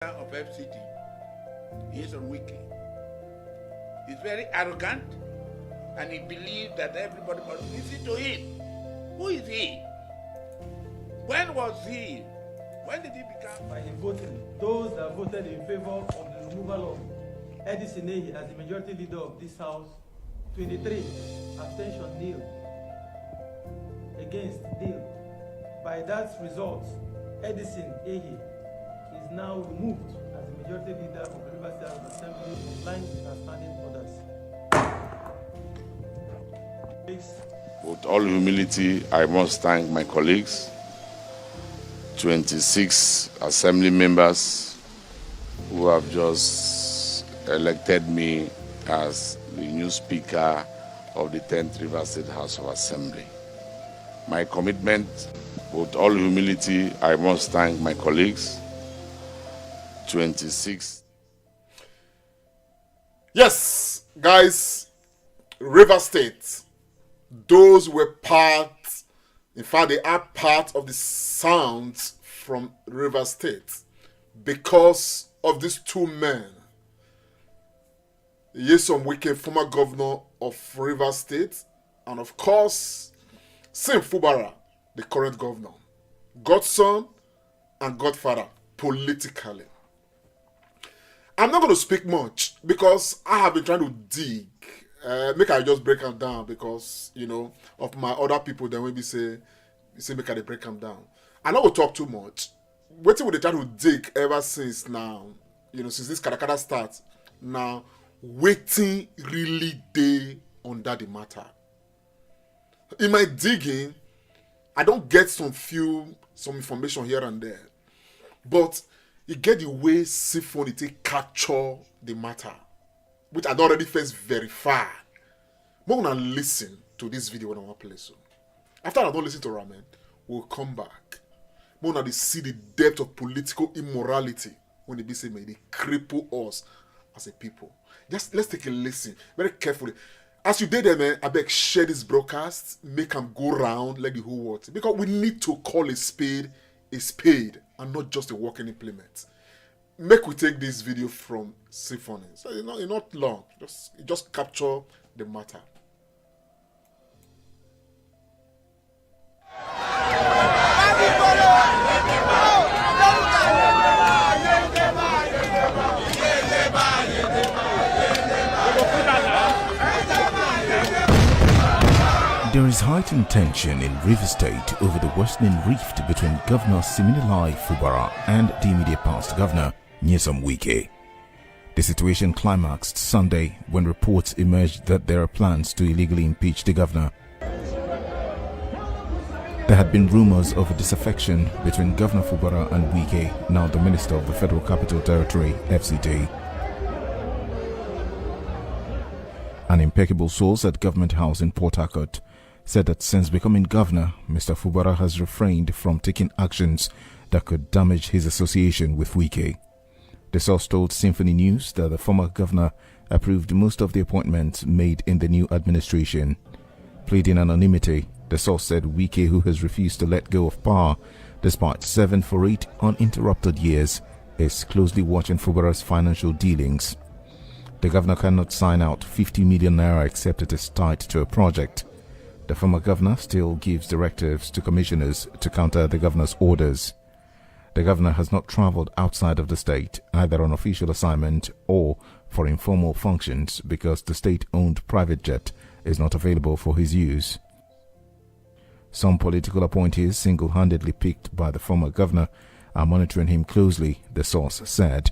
of FCT, he is on Wike. He's very arrogant and he believes that everybody must listen to him. Who is he? When was he? When did he become? By the voting, those that voted in favor of the removal of Edison Ehi as the majority leader of this House, 23, abstention nil, against nil. By that result, Edison Ehi is now removed as the majority leader of the Rivers State House Assembly in line with our standing orders. With all humility, I must thank my colleagues, 26 assembly members who have just elected me as the new Speaker of the 10th Rivers State House of Assembly. My commitment, with all humility, I must thank my colleagues, 26. Yes, guys, Rivers State, those were part, in fact, they are part of the sounds from Rivers State because of these two men. Nyesom Wike, former governor of Rivers State, and of course, Fubara, the current governor. Godson and Godfather, politically. I'm not going to speak much because I have been trying to dig. Make I just break them down because, you know, of my other people, then maybe say make I break them down. I not going to talk too much. Waiting with the try to dig ever since now, you know, since this Karakara starts, now, waiting really day under the matter. In my digging, I don't get some information here and there. But you get the way Siphon take capture the matter, which I already first verify. I'm gonna listen to this video when I want to play so. After I don't listen to Ramen, we'll come back. I'm gonna see the depth of political immorality when they be saying they cripple us as a people. Just let's take a listen very carefully. As you did there, man, I beg share this broadcast, make them go round like the whole world. Because we need to call a spade and not just a working implement. Make we take this video from Symphony. So it's not long. Just capture the matter. There is heightened tension in Rivers State over the worsening rift between Governor Siminalayi Fubara and the immediate past governor, Nyesom Wike. The situation climaxed Sunday when reports emerged that there are plans to illegally impeach the governor. There had been rumors of a disaffection between Governor Fubara and Wike, now the Minister of the Federal Capital Territory, FCT. An impeccable source at Government House in Port Harcourt said that since becoming governor, Mr. Fubara has refrained from taking actions that could damage his association with Wike. The source told Symphony News that the former governor approved most of the appointments made in the new administration. Pleading anonymity, the source said Wike, who has refused to let go of power despite 7 for 8 uninterrupted years, is closely watching Fubara's financial dealings. The governor cannot sign out 50 million naira except it is tied to a project. The former governor still gives directives to commissioners to counter the governor's orders. The governor has not traveled outside of the state, either on official assignment or for informal functions, because the state-owned private jet is not available for his use. Some political appointees single-handedly picked by the former governor are monitoring him closely, the source said.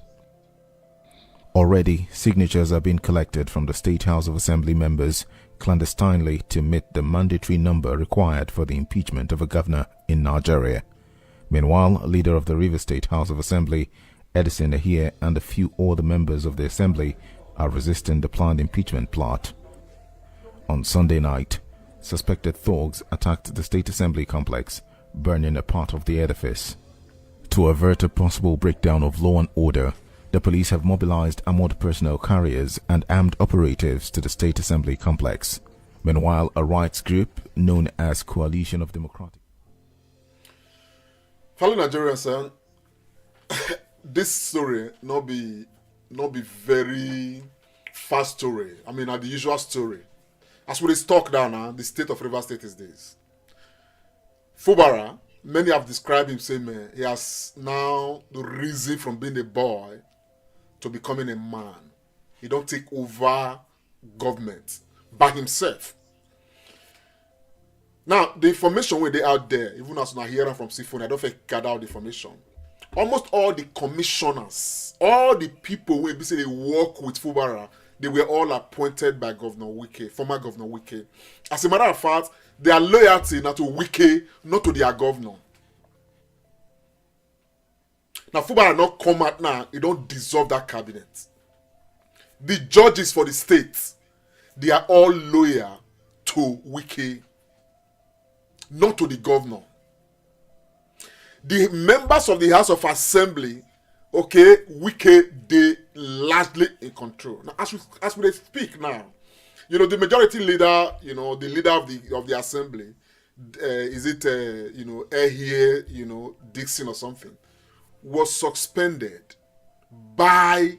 Already, signatures are being collected from the State House of Assembly members clandestinely to meet the mandatory number required for the impeachment of a governor in Nigeria. Meanwhile, leader of the Rivers State House of Assembly, Edison Ehi, and a few other members of the Assembly are resisting the planned impeachment plot. On Sunday night, suspected thugs attacked the State Assembly complex, burning a part of the edifice. To avert a possible breakdown of law and order, the police have mobilized armored personnel carriers and armed operatives to the State Assembly complex. Meanwhile, a rights group known as Coalition of Democratic. Fellow Nigerians, this story not be very fast story. I mean, the usual story. As we talk down now, the state of Rivers State is this. Fubara, many have described him saying, man, he has now risen from being a boy to becoming a man. He don't take over government by himself. Now, the information when they out there, even as I hear from Sifon, I don't think gather out the information. Almost all the commissioners, all the people who say they work with Fubara, they were all appointed by Governor Wike, former Governor Wike. As a matter of fact, their loyalty not to Wike, not to their governor. Now, Fubara not come out now, he don't dissolve that cabinet. The judges for the state, they are all loyal to Wike, not to the governor. The members of the House of Assembly, okay, Wike, they largely in control. Now, as we speak now, you know, the majority leader, you know, the leader of the assembly, is it, you know, Ehie, you know, Dixon or something, was suspended by,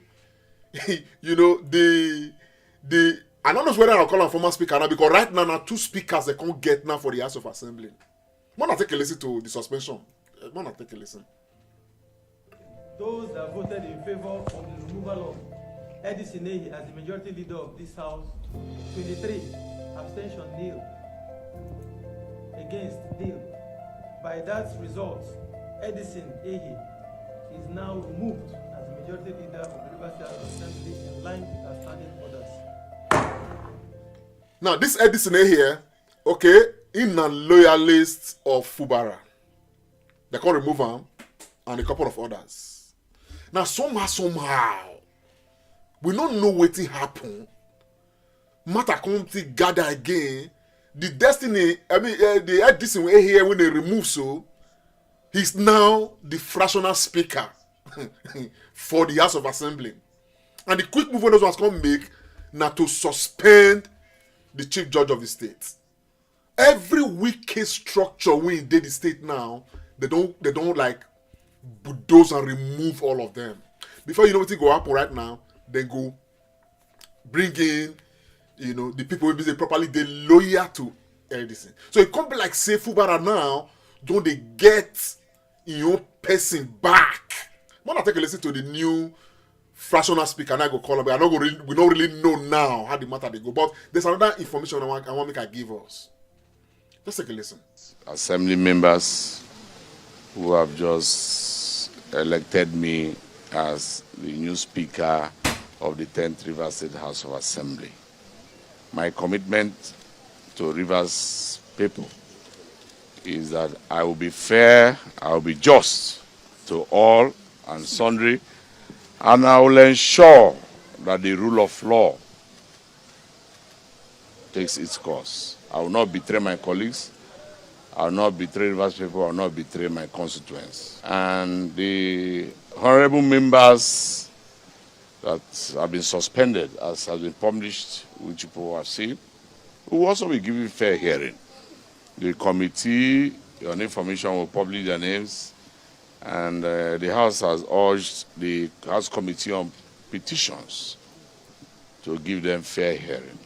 you know, I don't know whether I'll call him former speaker now, because right now, two speakers they can't get now for the House of Assembly. Wanna take a listen to the suspension? Wanna take a listen? Those that voted in favor of the removal of Edison Ehi as the majority leader of this House, 23, abstention nil, against nil. By that result, Edison Ehi is now removed as the majority leader of the Rivers State Assembly in line with our standing orders. Now, this Edison here, okay, in a loyalist of Fubara. They can remove him and a couple of others. Now, somehow, we don't know what happened. Matter come to gather again. The destiny, I mean, the Edison here when they remove so, he's now the fractional speaker for the House of Assembly. And the quick move those ones come make now to suspend the chief judge of the state. Every wicked structure we in the state now, they don't like bulldoze and remove all of them. Before you know what go happen right now, they go bring in, you know, the people will be properly they loyal to Edison. So it can't be like say Fubara now, don't they get your person back? I'm gonna take a listen to the new fractional speaker and I go call him, but we don't really know now how the matter they go. But there's another information I want make I give us. Let's take a listen. Assembly members who have just elected me as the new Speaker of the 10th Rivers State House of Assembly. My commitment to Rivers people is that I will be fair, I will be just to all and sundry, and I will ensure that the rule of law takes its course. I will not betray my colleagues, I will not betray Rivers people, I will not betray my constituents. And the honorable members that have been suspended, as has been published, which people have seen, will also be given fair hearing. The committee on information will publish their names, and the House has urged the House Committee on Petitions to give them fair hearing.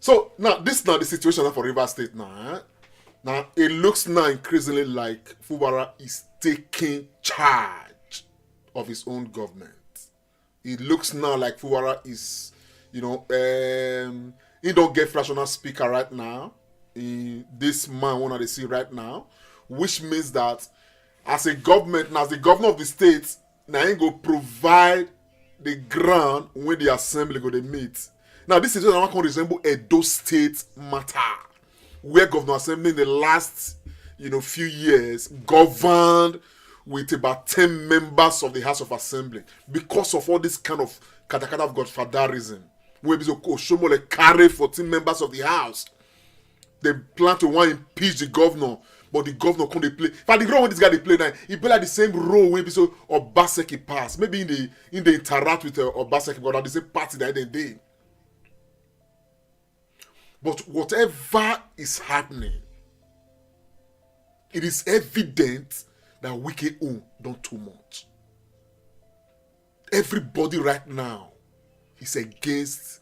So now this is now the situation for Rivers State now. Now it looks now increasingly like Fubara is taking charge of his own government. It looks now like Fubara is, you know, he don't get fractional speaker right now. This man one of the see right now, which means that as a government, now as the governor of the state, now he go provide the ground when the assembly go to meet. Now this is what can resemble Edo State matter, where Governor Assembly in the last, you know, few years governed with about 10 members of the House of Assembly because of all this kind of katakata of godfatherism. Where Oshomole carry 14 members of the House. They plan to want to impeach the governor, but the governor can't play. In fact, the role when this guy they play now, he play like the same role when so Obaseki pass. Maybe in the interact with Obaseki, but at the same party that they did. But whatever is happening, it is evident that Wike own don't too much. Everybody right now is against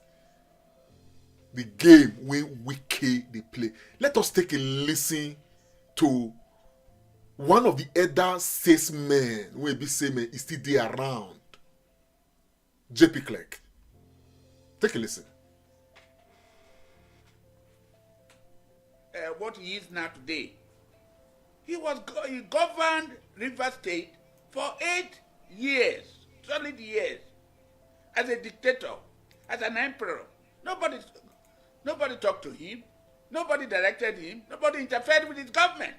the game when Wike they play. Let us take a listen to one of the elder statesmen who be saying is still there around. JP Clerk. Take a listen. What he is now today. He governed River State for 8 years, solid years, as a dictator, as an emperor. Nobody talked to him. Nobody directed him. Nobody interfered with his government.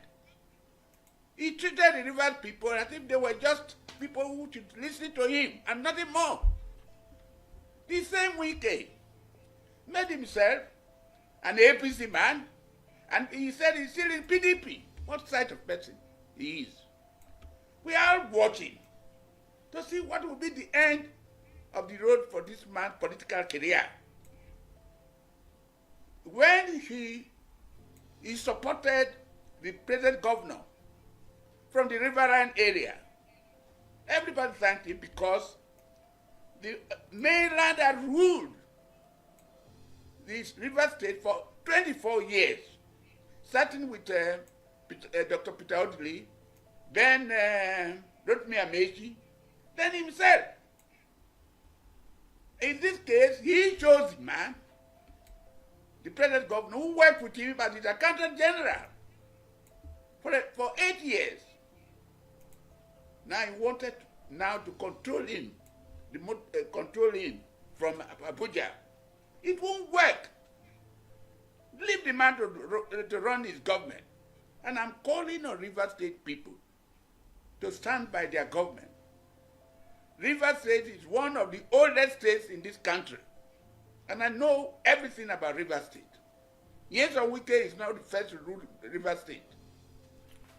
He treated the Rivers people as if they were just people who should listen to him and nothing more. The same Wike made himself an APC man, and he said he's still in PDP. What side of person he is? We are watching to see what will be the end of the road for this man's political career. When he supported the present governor from the riverine area, everybody thanked him because the mainland had ruled this River State for 24 years, starting with Dr. Peter Odley, then Rotimi Amechi, then himself. In this case, he chose the man, the present governor, who worked with him as his accountant general for 8 years. Now he wanted to control him, control him from Abuja. It won't work. Leave the man to run his government. And I'm calling on River State people to stand by their government. River State is one of the oldest states in this country. And I know everything about River State. Yes, Wike is now the first to rule River State.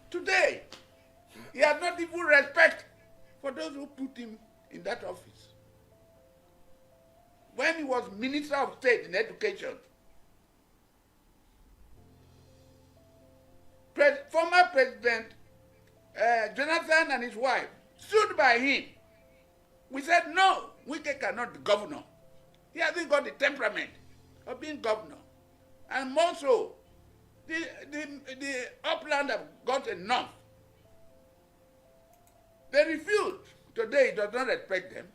Today, he has not even respect for those who put him in that office. When he was Minister of State in Education, former President Jonathan and his wife stood by him. We said, no, Wike cannot be governor. He hasn't got the temperament of being governor. And more so, the upland have got enough. They refused. Today, he does not respect them.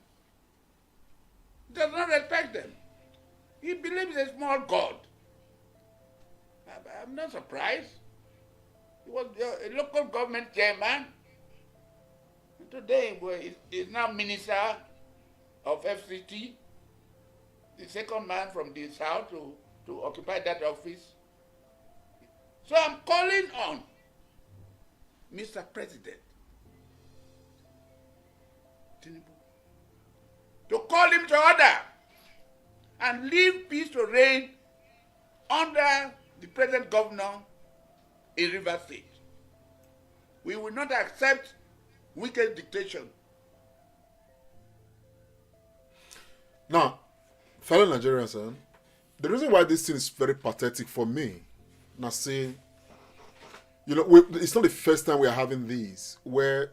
He does not respect them. He believes a small God. I'm not surprised. He was a local government chairman. And today, he's now Minister of FCT, the second man from the south to occupy that office. So I'm calling on Mr. President Tinubu to call him to order and leave peace to reign under the present governor in River State. We will not accept wicked dictation. Now, fellow Nigerians, the reason why this thing is very pathetic for me, now say, it's not the first time we are having these where,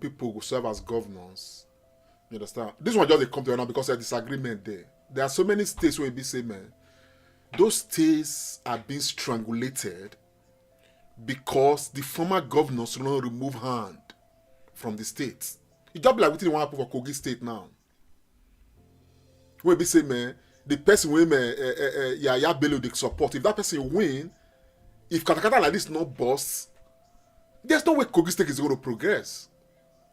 people who serve as governors. You understand? This one just come to now because of disagreement there. There are so many states where we be saying, man, those states are being strangulated because the former governors will not remove hand from the states. It just be like what you want to happen for Kogi State now. When we say, man, the person wey Yaya Bello they support, if that person win, if Katakata like this not boss, there's no way Kogi State is going to progress.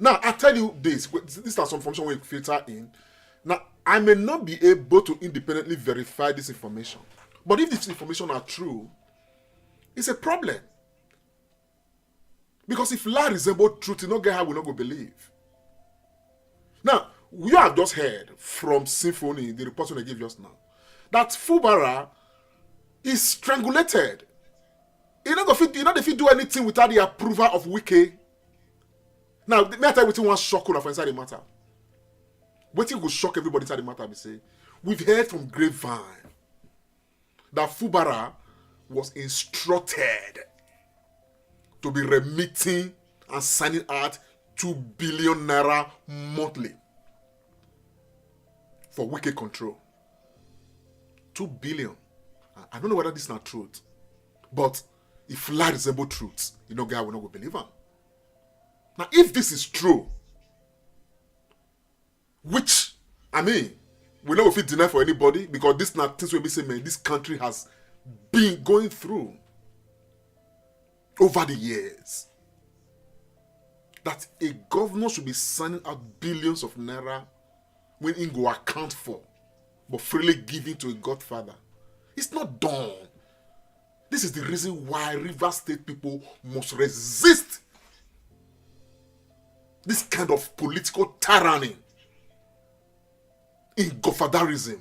Now, I tell you this is some information we filter in. Now, I may not be able to independently verify this information, but if this information are true, it's a problem. Because if lie resemble truth, you not get how we not go believe. Now, you have just heard from Symphony, the report they gave just now, that Fubara is strangulated. You know if you do anything without the approval of Wike. Now, may I tell you what one shock for inside the matter? What will shock everybody inside the matter? We say we've heard from grapevine that Fubara was instructed to be remitting and signing out 2 billion naira monthly for Wike control. 2 billion. I don't know whether this is not truth, but if lie resemble truth, God will not go believe him. Now, if this is true, which, we know if it deny for anybody, because this not things will be saying, man, this country has been going through over the years. That a governor should be signing out billions of naira when he go account for, but freely giving to a godfather. It's not done. This is the reason why Rivers State people must resist this kind of political tyranny in godfatherism.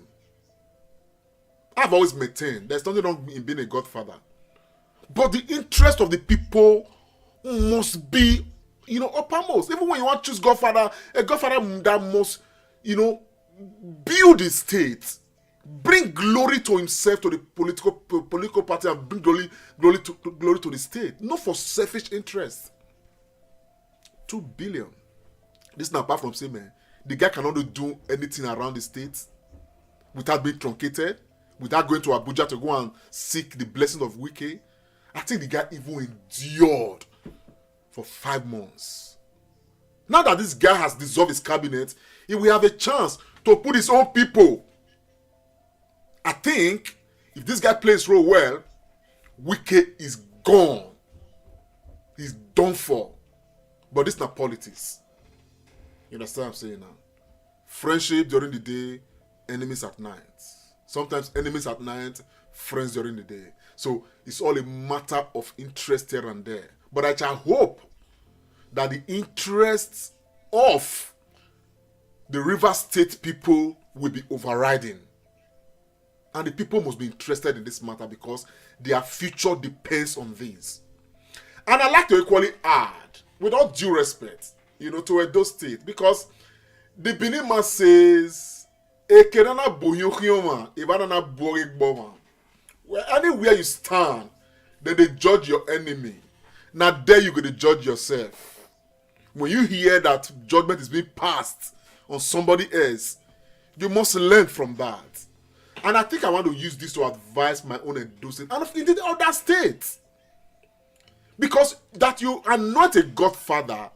I've always maintained there's nothing wrong in being a godfather, but the interest of the people must be, uppermost. Even when you want to choose godfather, a godfather that must, build the state, bring glory to himself, to the political party, and bring glory to the state, not for selfish interest. 2 billion. This is not apart from saying, man, the guy cannot do anything around the state without being truncated, without going to Abuja to go and seek the blessing of Wike. I think the guy even endured for 5 months. Now that this guy has dissolved his cabinet, he will have a chance to put his own people. I think if this guy plays role well, Wike is gone. He's done for. But this is not politics. You understand what I'm saying now? Friendship during the day, enemies at night. Sometimes enemies at night, friends during the day. So it's all a matter of interest here and there. But I shall hope that the interests of the Rivers State people will be overriding. And the people must be interested in this matter because their future depends on this. And I'd like to equally add, with all due respect, to Edo State, because the Benin man says, well, anywhere you stand, then they judge your enemy. Now there you're going to judge yourself. When you hear that judgment is being passed on somebody else, you must learn from that. And I think I want to use this to advise my own Edo State and indeed other states. Because that you are not a godfather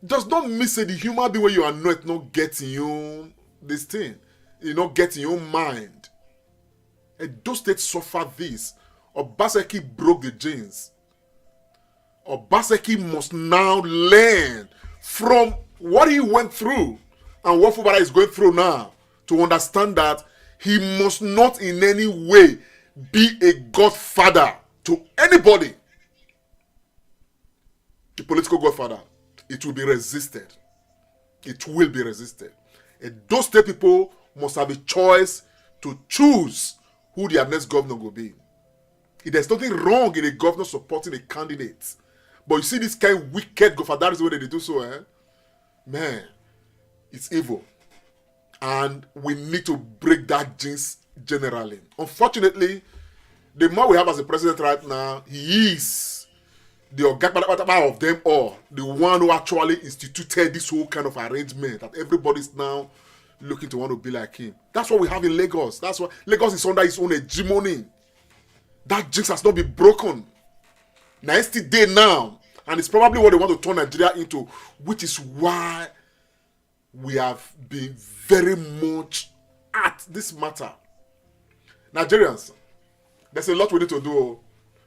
does not mean say the human being where you are not getting you this thing. You're not getting your mind. Edo State suffered this. Obaseki broke the genes. Obaseki must now learn from what he went through and what Fubara is going through now to understand that he must not in any way be a godfather to anybody. The political godfather, it will be resisted. It will be resisted. And those state people must have a choice to choose who their next governor will be. There's nothing wrong in a governor supporting a candidate. But you see this kind of wicked godfatherism when they do so, man, it's evil. And we need to break that jinx generally. Unfortunately, the man we have as a president right now, he is the Ogakbata of them all, the one who actually instituted this whole kind of arrangement that everybody's now looking to want to be like him. That's what we have in Lagos. That's why Lagos is under its own hegemony. That jinx has not been broken. Now it's still there now, and it's probably what they want to turn Nigeria into, which is why we have been very much at this matter. Nigerians, there's a lot we need to do,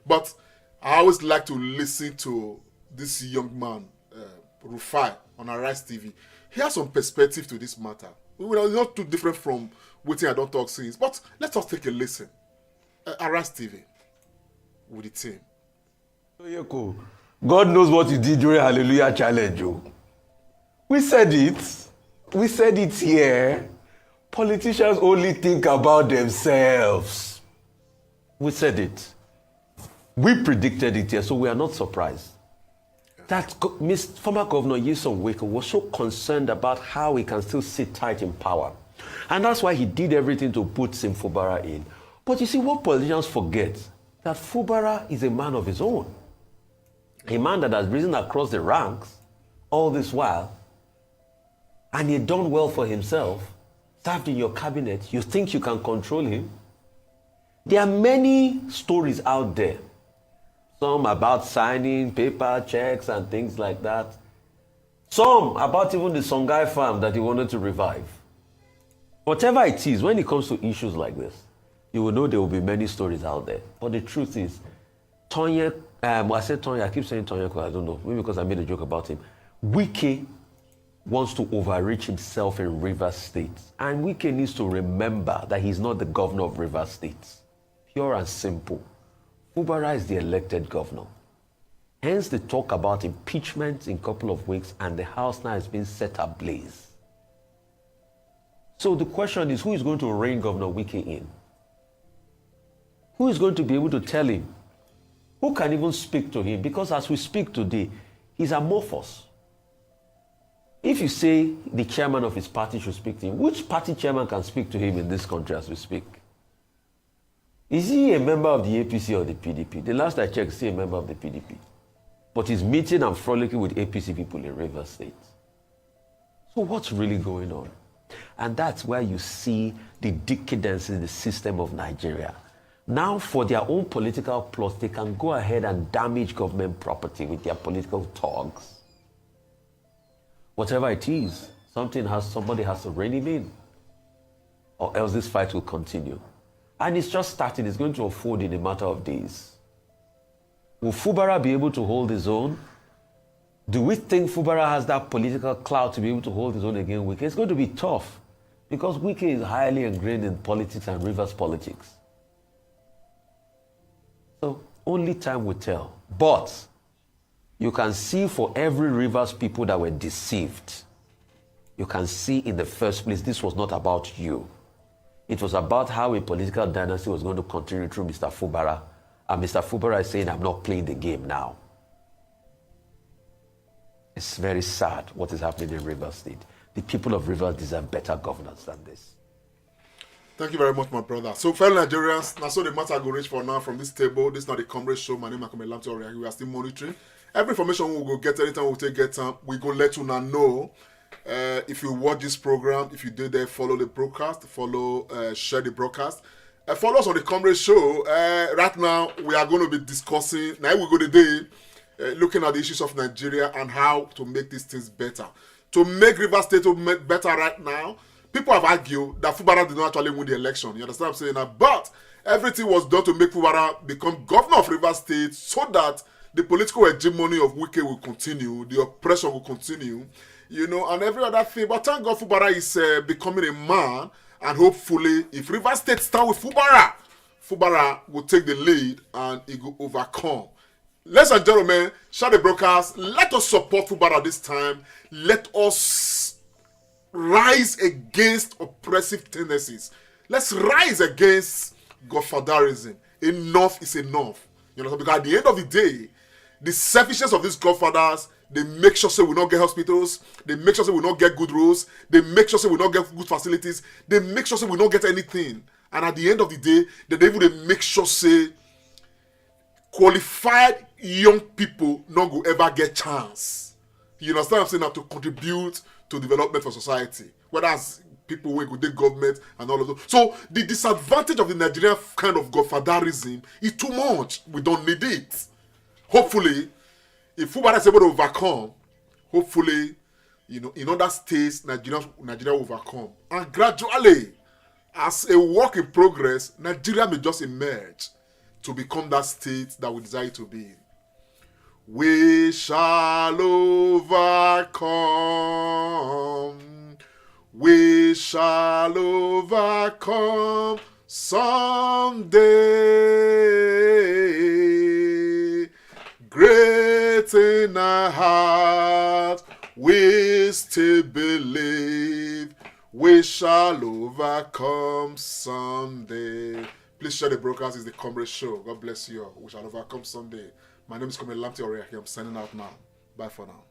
but I always like to listen to this young man, Rufai, on Arise TV. He has some perspective to this matter. It's not too different from what I don't talk since, but let us take a listen. Arise TV with the team. God knows what you did during Hallelujah Challenge. Oh. We said it here. Politicians only think about themselves. We said it. We predicted it here, so we are not surprised. That former Governor Nyesom Wike was so concerned about how he can still sit tight in power. And that's why he did everything to put Fubara in. But you see, what politicians forget, that Fubara is a man of his own. A man that has risen across the ranks all this while, and he done well for himself, served in your cabinet, you think you can control him? There are many stories out there. Some about signing paper checks and things like that. Some about even the Songhai farm that he wanted to revive. Whatever it is, when it comes to issues like this, you will know there will be many stories out there. But the truth is, I said Tonya, I keep saying Tonya because I don't know, maybe because I made a joke about him. Wike wants to overreach himself in Rivers State. And Wike needs to remember that he's not the governor of Rivers State. Pure and simple. Fubara is the elected governor. Hence the talk about impeachment in a couple of weeks, and the house now has been set ablaze. So the question is, who is going to rein Governor Wike in? Who is going to be able to tell him? Who can even speak to him? Because as we speak today, he's amorphous. If you say the chairman of his party should speak to him, which party chairman can speak to him in this country as we speak? Is he a member of the APC or the PDP? The last I checked, he's a member of the PDP. But he's meeting and frolicking with APC people in Rivers State. So what's really going on? And that's where you see the decadence in the system of Nigeria. Now, for their own political plots, they can go ahead and damage government property with their political thugs. Whatever it is, somebody has to rein him in, or else this fight will continue. And it's just starting. It's going to unfold in a matter of days. Will Fubara be able to hold his own? Do we think Fubara has that political clout to be able to hold his own against Wike? It's going to be tough, because Wike is highly ingrained in politics and Rivers politics. So only time will tell. But you can see for every Rivers people that were deceived, you can see in the first place this was not about you. It was about how a political dynasty was going to continue through Mr. Fubara. And Mr. Fubara is saying, I'm not playing the game now. It's very sad what is happening in Rivers State. The people of Rivers deserve better governance than this. Thank you very much, my brother. So, fellow Nigerians, now so the matter go reach for now from this table. This is not the Comrade Show. My name is Lamte Oriagi. We are still monitoring. Every information we will get, anytime we take get time, we go let you know. If you watch this program, if you did there, follow the broadcast, share the broadcast. Follow us on the Comrade Show. Right now, we are going to be discussing, now we go today, looking at the issues of Nigeria and how to make these things better. To make Rivers State better right now, people have argued that Fubara did not actually win the election. You understand what I'm saying? Now, but everything was done to make Fubara become governor of Rivers State so that the political hegemony of Wike will continue, the oppression will continue, and every other thing. But thank God Fubara is becoming a man, and hopefully, if Rivers State start with Fubara will take the lead and it will overcome. Ladies and gentlemen, share the broadcast. Let us support Fubara this time. Let us rise against oppressive tendencies. Let's rise against godfatherism. Enough is enough. Because at the end of the day, the selfishness of these godfathers, they make sure say we not get hospitals, they make sure say we not get good roads, they make sure say we not get good facilities, they make sure say we not get anything. And at the end of the day, they even make sure say qualified young people not go ever get chance. You understand what I'm saying? Now to contribute to development for society. Whether as people who go to government and all of those. So the disadvantage of the Nigerian kind of godfatherism is too much. We don't need it. Hopefully, if Fubara is able to overcome, hopefully, in other states, Nigeria will overcome. And gradually, as a work in progress, Nigeria may just emerge to become that state that we desire to be. We shall overcome. We shall overcome someday. Great in our heart, we still believe we shall overcome someday. Please share the broadcast. It's the Comrade Show. God bless you all. We shall overcome someday. My name is Comrade Lamte Oriaki. I'm signing out now. Bye for now.